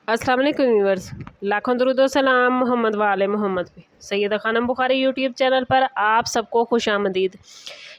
अस्सलाम वालेकुम व्यूअर्स, लाखों दरूद व सलाम मोहम्मद वाले मोहम्मद पे। सैयदा खानम बुखारी यूट्यूब चैनल पर आप सबको खुशामदीद।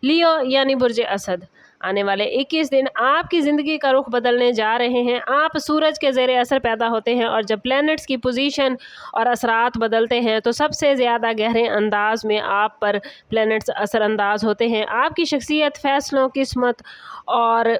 लियो यानी बुर्ज असद, आने वाले 21 दिन आपकी ज़िंदगी का रुख बदलने जा रहे हैं। आप सूरज के ज़ेरे असर पैदा होते हैं और जब प्लैनेट्स की पोजीशन और असरात बदलते हैं तो सबसे ज़्यादा गहरे अंदाज में आप पर प्लैनेट्स असरअंदाज होते हैं। आपकी शख्सियत, फ़ैसलों, किस्मत और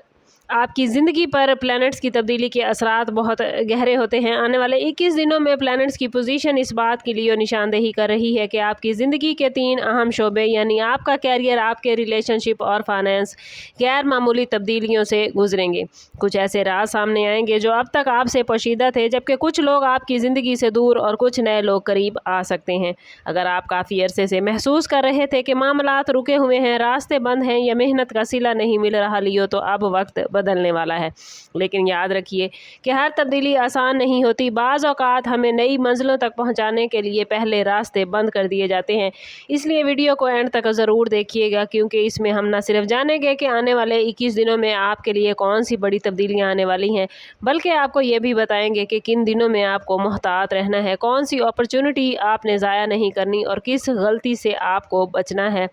आपकी ज़िंदगी पर प्लैनेट्स की तब्दीली के असरात बहुत गहरे होते हैं। आने वाले 21 दिनों में प्लैनेट्स की पोजीशन इस बात के लिए निशानदेही कर रही है कि आपकी ज़िंदगी के 3 अहम शोबे यानी आपका कैरियर, आपके रिलेशनशिप और फाइनेंस गैर मामूली तब्दीलियों से गुजरेंगे। कुछ ऐसे राज सामने आएंगे जो अब तक आपसे पोशीदा थे, जबकि कुछ लोग आपकी ज़िंदगी से दूर और कुछ नए लोग करीब आ सकते हैं। अगर आप काफ़ी अरसे से महसूस कर रहे थे कि मामलात रुके हुए हैं, रास्ते बंद हैं या मेहनत का सिला नहीं मिल रहा लियो, तो अब वक्त बदलने वाला है। लेकिन याद रखिए कि हर तब्दीली आसान नहीं होती। बाज़ औक़ात हमें नई मंजिलों तक पहुंचाने के लिए पहले रास्ते बंद कर दिए जाते हैं। इसलिए वीडियो को एंड तक ज़रूर देखिएगा, क्योंकि इसमें हम न सिर्फ जानेंगे कि आने वाले 21 दिनों में आपके लिए कौन सी बड़ी तब्दीलियां आने वाली हैं, बल्कि आपको ये भी बताएंगे कि किन दिनों में आपको मोहतात रहना है, कौन सी अपॉर्चुनिटी आपने ज़ाया नहीं करनी और किस गलती से आपको बचना है।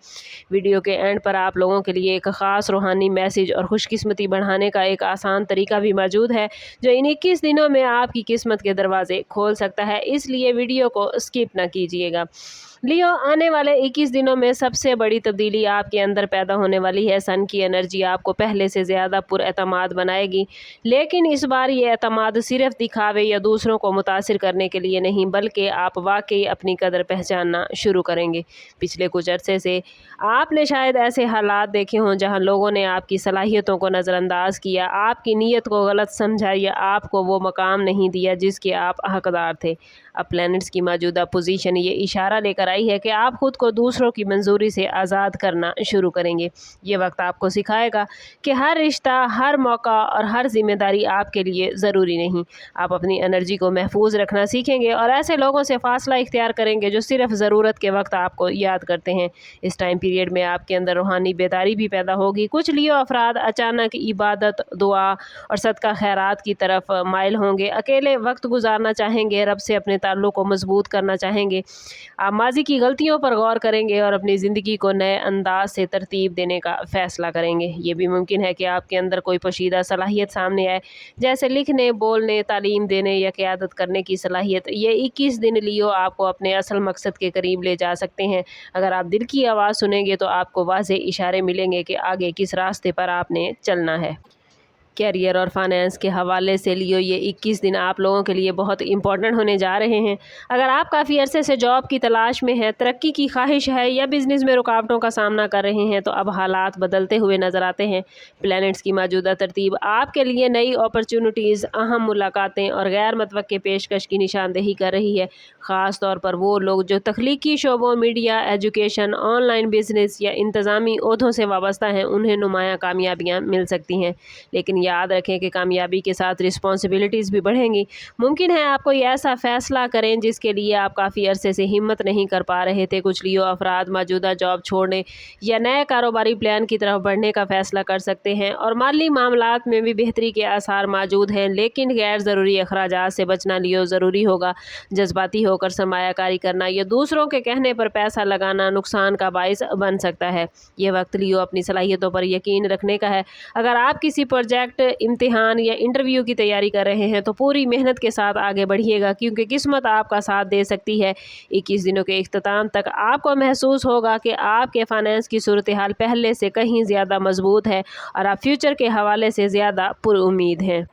वीडियो के एंड पर आप लोगों के लिए एक ख़ास रूहानी मैसेज और खुशकिस्मती बढ़ाने का एक आसान तरीका भी मौजूद है, जो इन 21 दिनों में आपकी किस्मत के दरवाजे खोल सकता है। इसलिए वीडियो को स्किप ना कीजिएगा। लियो, आने वाले 21 दिनों में सबसे बड़ी तब्दीली आपके अंदर पैदा होने वाली है। सन की एनर्जी आपको पहले से ज़्यादा पुरएतमाद बनाएगी, लेकिन इस बार ये एतमाद सिर्फ दिखावे या दूसरों को मुतासिर करने के लिए नहीं, बल्कि आप वाकई अपनी कदर पहचानना शुरू करेंगे। पिछले कुछ अरसे से आपने शायद ऐसे हालात देखे हों जहां लोगों ने आपकी सलाहियतों को नज़रअंदाज किया, आपकी नीयत को गलत समझा या आपको वो मकाम नहीं दिया जिसके आप हकदार थे। अब प्लैनेट्स की मौजूदा पोजीशन ये इशारा लेकर आई है कि आप खुद को दूसरों की मंजूरी से आज़ाद करना शुरू करेंगे। ये वक्त आपको सिखाएगा कि हर रिश्ता, हर मौका और हर जिम्मेदारी आपके लिए ज़रूरी नहीं। आप अपनी एनर्जी को महफूज रखना सीखेंगे और ऐसे लोगों से फासला इख्तियार करेंगे जो सिर्फ ज़रूरत के वक्त आपको याद करते हैं। इस टाइम पीरियड में आपके अंदर रूहानी बेदारी भी पैदा होगी। कुछ लियो अफराद अचानक इबादत, दुआ और सदका खैरात की तरफ माइल होंगे। अकेले वक्त गुजारना चाहेंगे, रब से अपने ताल्लुक़ को मजबूत करना चाहेंगे। आप माजी की गलतियों पर गौर करेंगे और अपनी ज़िंदगी को नए अंदाज से तरतीब देने का फ़ैसला करेंगे। ये भी मुमकिन है कि आपके अंदर कोई पोशीदा सलाहियत सामने आए, जैसे लिखने, बोलने, तालीम देने या क़यादत करने की सलाहियत। ये 21 दिन लियो आपको अपने असल मकसद के करीब ले जा सकते हैं। अगर आप दिल की आवाज़ सुनेंगे तो आपको वाज़े इशारे मिलेंगे कि आगे किस रास्ते पर आपने चलना है। कैरियर और फाइनेंस के हवाले से लियो ये 21 दिन आप लोगों के लिए बहुत इंपॉर्टेंट होने जा रहे हैं। अगर आप काफ़ी अरसे से जॉब की तलाश में हैं, तरक्की की ख्वाहिश है या बिज़नेस में रुकावटों का सामना कर रहे हैं, तो अब हालात बदलते हुए नज़र आते हैं। प्लैनेट्स की मौजूदा तरतीब आपके लिए नई अपॉर्चुनिटीज़, अहम मुलाकातें और गैर मुतवक्के पेशकश की निशानदेही कर रही है। ख़ास तौर पर वो लोग जो तख्लीकी शोबों, मीडिया, एजुकेशन, ऑनलाइन बिजनेस या इंतज़ामी ओहदों से वाबस्ता हैं, उन्हें नुमायाँ कामयाबियाँ मिल सकती हैं। लेकिन याद रखें कि कामयाबी के साथ रिस्पॉन्सिबिलिटीज़ भी बढ़ेंगी। मुमकिन है आप कोई ऐसा फ़ैसला करें जिसके लिए आप काफ़ी अरसे से हिम्मत नहीं कर पा रहे थे। कुछ लियो अफराद मौजूदा जॉब छोड़ने या नए कारोबारी प्लान की तरफ बढ़ने का फ़ैसला कर सकते हैं और माली मामलात में भी बेहतरी के आसार मौजूद हैं। लेकिन गैर ज़रूरी अखराजात से बचना लियो ज़रूरी होगा। जज्बाती होकर सरमायाकारी करना या दूसरों के कहने पर पैसा लगाना नुकसान का बाइस बन सकता है। ये वक्त लियो अपनी सलाहियतों पर यकीन रखने का है। अगर आप किसी प्रोजेक्ट, इम्तिहान या इंटरव्यू की तैयारी कर रहे हैं तो पूरी मेहनत के साथ आगे बढ़िएगा, क्योंकि किस्मत आपका साथ दे सकती है। 21 दिनों के इख्तिताम तक आपको महसूस होगा कि आपके फाइनेंस की सूरत हाल पहले से कहीं ज़्यादा मजबूत है और आप फ्यूचर के हवाले से ज़्यादा पुरुम्मीद हैं।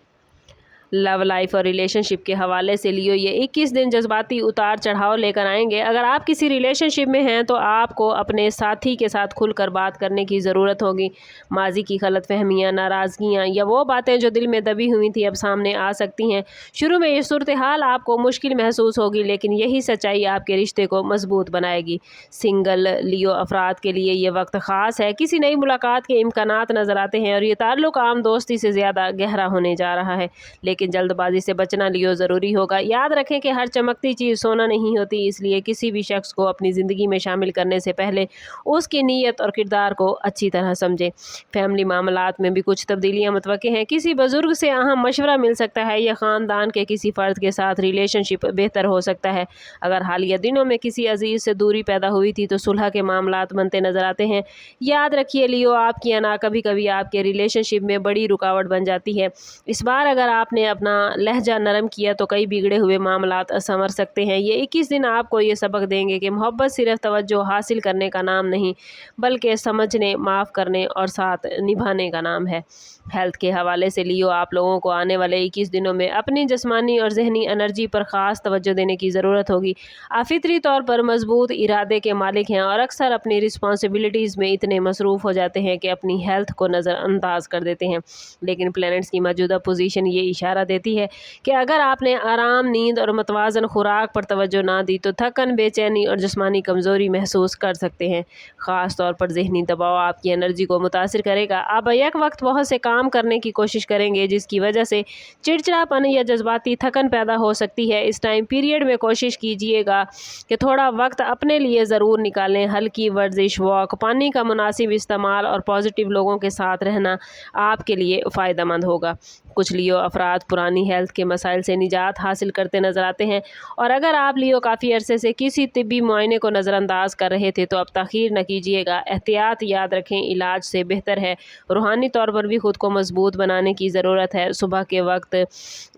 लव लाइफ और रिलेशनशिप के हवाले से लियो ये 21 दिन जज्बाती उतार चढ़ाव लेकर आएंगे। अगर आप किसी रिलेशनशिप में हैं तो आपको अपने साथी के साथ खुलकर बात करने की ज़रूरत होगी। माजी की गलतफहमियां, नाराज़गियां या वो बातें जो दिल में दबी हुई थी अब सामने आ सकती हैं। शुरू में ये सूरत हाल आपको मुश्किल महसूस होगी, लेकिन यही सच्चाई आपके रिश्ते को मजबूत बनाएगी। सिंगल लियो अफराद के लिए ये वक्त ख़ास है। किसी नई मुलाकात के इम्कानात नज़र आते हैं और ये ताल्लुक़ आम दोस्ती से ज़्यादा गहरा होने जा रहा है। लेकिन लेकिन जल्दबाजी से बचना लियो ज़रूरी होगा। याद रखें कि हर चमकती चीज़ सोना नहीं होती, इसलिए किसी भी शख्स को अपनी ज़िंदगी में शामिल करने से पहले उसकी नीयत और किरदार को अच्छी तरह समझें। फैमिली मामलात में भी कुछ तब्दीलियाँ मुतवक्के हैं। किसी बुज़ुर्ग से अहम मशवरा मिल सकता है या ख़ानदान के किसी फ़र्द के साथ रिलेशनशिप बेहतर हो सकता है। अगर हालिया दिनों में किसी अजीज़ से दूरी पैदा हुई थी तो सुलह के मामलात बनते नज़र आते हैं। याद रखिए लियो, आपकी अना कभी कभी आपके रिलेशनशिप में बड़ी रुकावट बन जाती है। इस बार अगर आपने अपना लहजा नरम किया तो कई बिगड़े हुए मामलात संवर सकते हैं। ये 21 दिन आपको ये सबक देंगे कि मोहब्बत सिर्फ तवज्जो हासिल करने का नाम नहीं, बल्कि समझने, माफ़ करने और साथ निभाने का नाम है। हेल्थ के हवाले से लियो, आप लोगों को आने वाले 21 दिनों में अपनी जिस्मानी और जहनी एनर्जी पर ख़ास तवज्जो देने की ज़रूरत होगी। आप फितरी तौर पर मजबूत इरादे के मालिक हैं और अक्सर अपनी रिस्पॉन्सिबिलिटीज़ में इतने मसरूफ़ हो जाते हैं कि अपनी हेल्थ को नज़रअंदाज कर देते हैं। लेकिन प्लैनेट्स की मौजूदा पोजीशन ये इशारा देती है कि अगर आपने आराम, नींद और मतवाज़न खुराक पर तवज्जो ना दी तो थकन, बेचैनी और जिस्मानी कमज़ोरी महसूस कर सकते हैं। ख़ास तौर पर जहनी दबाव आपकी एनर्जी को मुतासिर करेगा। आप एक वक्त बहुत से काम करने की कोशिश करेंगे जिसकी वजह से चिड़चिड़ापन या जज्बाती थकन पैदा हो सकती है। इस टाइम पीरियड में कोशिश कीजिएगा कि थोड़ा वक्त अपने लिए ज़रूर निकालें। हल्की वर्जिश, वॉक, पानी का मुनासिब इस्तेमाल और पॉजिटिव लोगों के साथ रहना आपके लिए फ़ायदेमंद होगा। कुछ लियो अफराद पुरानी हेल्थ के मसाइल से निजात हासिल करते नज़र आते हैं और अगर आप लियो काफ़ी अरसे से किसी तिब्बी मुआयने को नज़रअंदाज कर रहे थे तो अब ताख़ीर न कीजिएगा। एहतियात याद रखें, इलाज से बेहतर है। रूहानी तौर पर भी ख़ुद को मजबूत बनाने की ज़रूरत है। सुबह के वक्त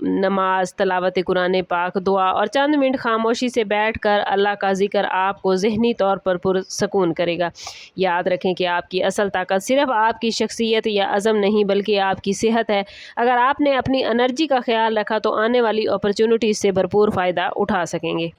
नमाज, तलावत कुरान पाक, दुआ और चंद मिनट खामोशी से बैठ कर अल्लाह का ज़िक्र आपको ज़हनी तौर पर पुरसकून करेगा। याद रखें कि आपकी असल ताकत सिर्फ़ आपकी शख्सियत या अज़म नहीं बल्कि आपकी सेहत है। अगर आपने अपनी एनर्जी का ख्याल रखा तो आने वाली अपॉर्चुनिटीज़ से भरपूर फ़ायदा उठा सकेंगे।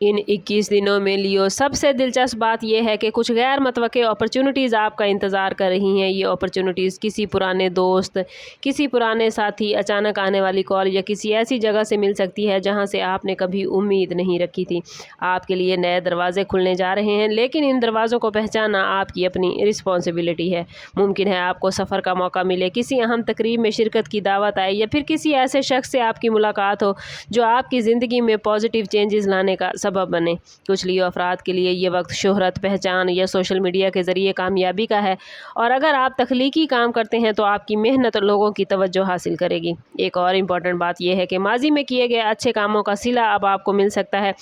इन 21 दिनों में लियो सबसे दिलचस्प बात यह है कि कुछ गैर मतवक्के अपॉर्चुनिटीज़ आपका इंतज़ार कर रही हैं। ये अपॉर्चुनिटीज़ किसी पुराने दोस्त, किसी पुराने साथी, अचानक आने वाली कॉल या किसी ऐसी जगह से मिल सकती है जहां से आपने कभी उम्मीद नहीं रखी थी। आपके लिए नए दरवाजे खुलने जा रहे हैं, लेकिन इन दरवाज़ों को पहचानना आपकी अपनी रिस्पॉन्सिबिलिटी है। मुमकिन है आपको सफ़र का मौका मिले, किसी अहम तकरीब में शिरकत की दावत आए या फिर किसी ऐसे शख्स से आपकी मुलाकात हो जो आपकी ज़िंदगी में पॉजिटिव चेंजेस लाने का सबब बने। कुछ लियो अफराद के लिए ये वक्त शोहरत, पहचान या सोशल मीडिया के ज़रिए कामयाबी का है और अगर आप तख्लीकी काम करते हैं तो आपकी मेहनत लोगों की तवज्जो हासिल करेगी। एक और इम्पॉर्टेंट बात यह है कि माजी में किए गए अच्छे कामों का सिला अब आपको मिल सकता है।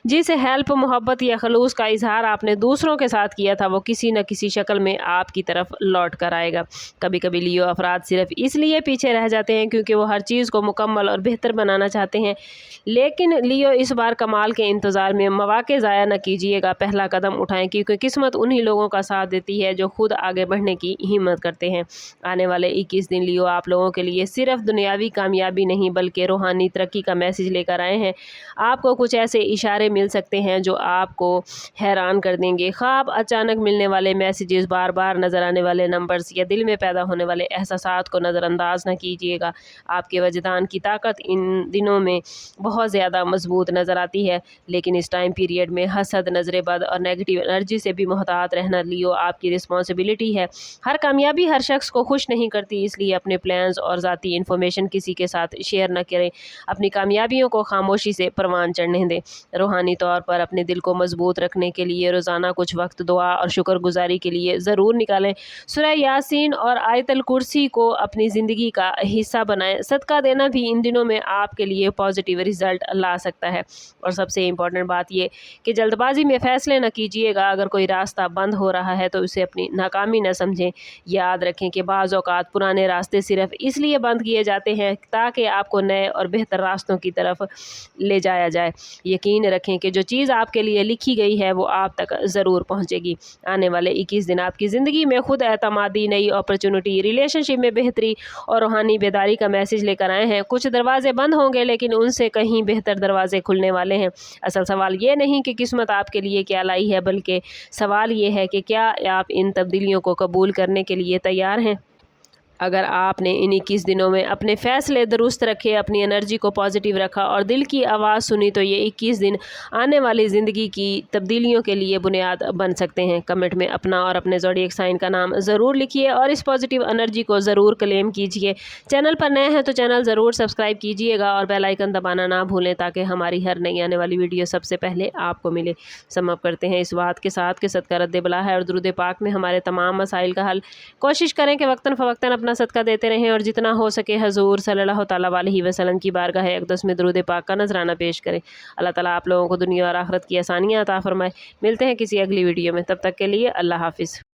जिस हेल्प, मोहब्बत या खलूस का इजहार आपने दूसरों के साथ किया था वो किसी न किसी शक्ल में आपकी तरफ लौट कर आएगा। कभी कभी लियो अफराद सिर्फ इसलिए पीछे रह जाते हैं क्योंकि वो हर चीज़ को मुकम्मल और बेहतर बनाना चाहते हैं, लेकिन लियो इस बार कमाल के इंतज़ार में मौके ज़ाया न कीजिएगा। पहला कदम उठाएं क्योंकि किस्मत उन्हीं लोगों का साथ देती है जो खुद आगे बढ़ने की हिम्मत करते हैं। आने वाले 21 दिन लियो आप लोगों के लिए सिर्फ दुनियावी कामयाबी नहीं बल्कि रूहानी तरक्की का मैसेज लेकर आए हैं। आपको कुछ ऐसे इशारे मिल सकते हैं जो आपको हैरान कर देंगे। ख्वाब, अचानक मिलने वाले मैसेजेस, बार बार नज़र आने वाले नंबर्स या दिल में पैदा होने वाले एहसासात को नज़रअंदाज न कीजिएगा। आपके वजदान की ताकत इन दिनों में बहुत ज़्यादा मजबूत नज़र आती है, लेकिन इस टाइम पीरियड में हसद, नजर बद और नेगेटिव एनर्जी से भी मुहतात रहना लियो आपकी रिस्पॉन्सिबिलिटी है। हर कामयाबी हर शख्स को खुश नहीं करती, इसलिए अपने प्लान्स और ज़ाती इन्फॉर्मेशन किसी के साथ शेयर न करें। अपनी कामयाबियों को खामोशी से परवान चढ़ने दें। रूहानी तौर पर अपने दिल को मजबूत रखने के लिए रोज़ाना कुछ वक्त दुआ और शुक्रगुजारी के लिए ज़रूर निकालें। सूरह यासीन और आयतल कुर्सी को अपनी ज़िंदगी का हिस्सा बनाएं। सदका देना भी इन दिनों में आपके लिए पॉजिटिव रिजल्ट ला सकता है। और सबसे इम्पॉर्टेंट बात ये कि जल्दबाजी में फ़ैसले न कीजिएगा। अगर कोई रास्ता बंद हो रहा है तो उसे अपनी नाकामी न समझें। याद रखें कि बाज़ औक़ात पुराने रास्ते सिर्फ इसलिए बंद किए जाते हैं ताकि आपको नए और बेहतर रास्तों की तरफ ले जाया जाए। यकीन रखें कि जो चीज़ आपके लिए लिखी गई है वो आप तक ज़रूर पहुँचेगी। आने वाले 21 दिन आपकी ज़िंदगी में खुद एतमादी, नई अपॉर्चुनिटी, रिलेशनशिप में बेहतरी और रूहानी बेदारी का मैसेज लेकर आए हैं। कुछ दरवाजे बंद होंगे लेकिन उनसे कहीं बेहतर दरवाजे खुलने वाले हैं। असल सवाल ये नहीं कि किस्मत आपके लिए क्या लाई है, बल्कि सवाल ये है कि क्या आप इन तब्दीलियों को कबूल करने के लिए तैयार हैं। अगर आपने इन 21 दिनों में अपने फ़ैसले दुरुस्त रखे, अपनी एनर्जी को पॉजिटिव रखा और दिल की आवाज़ सुनी, तो ये 21 दिन आने वाली ज़िंदगी की तब्दीलियों के लिए बुनियाद बन सकते हैं। कमेंट में अपना और अपने ज़ोडिएक साइन का नाम ज़रूर लिखिए और इस पॉजिटिव एनर्जी को ज़रूर क्लेम कीजिए। चैनल पर नए हैं तो चैनल ज़रूर सब्सक्राइब कीजिएगा और बेल आइकन दबाना ना भूलें, ताकि हमारी हर नई आने वाली वीडियो सबसे पहले आपको मिले। समाप्त करते हैं इस बात के साथ कि सदका रद्द बला है और दुरूद पाक में हमारे तमाम मसाइल का हल। कोशिश करें कि वक्तन फ़वक्तन अपना सदका देते रहें और जितना हो सके हजूर सल्लल्लाहु तआला अलैहि वसल्लम की बारगाह अक़दस में दुरूद पाक का नजराना पेश करें। अल्लाह ताला आप लोगों को दुनिया और आखिरत की आसानियाँ अता फरमाए। मिलते हैं किसी अगली वीडियो में, तब तक के लिए अल्लाह हाफिज़।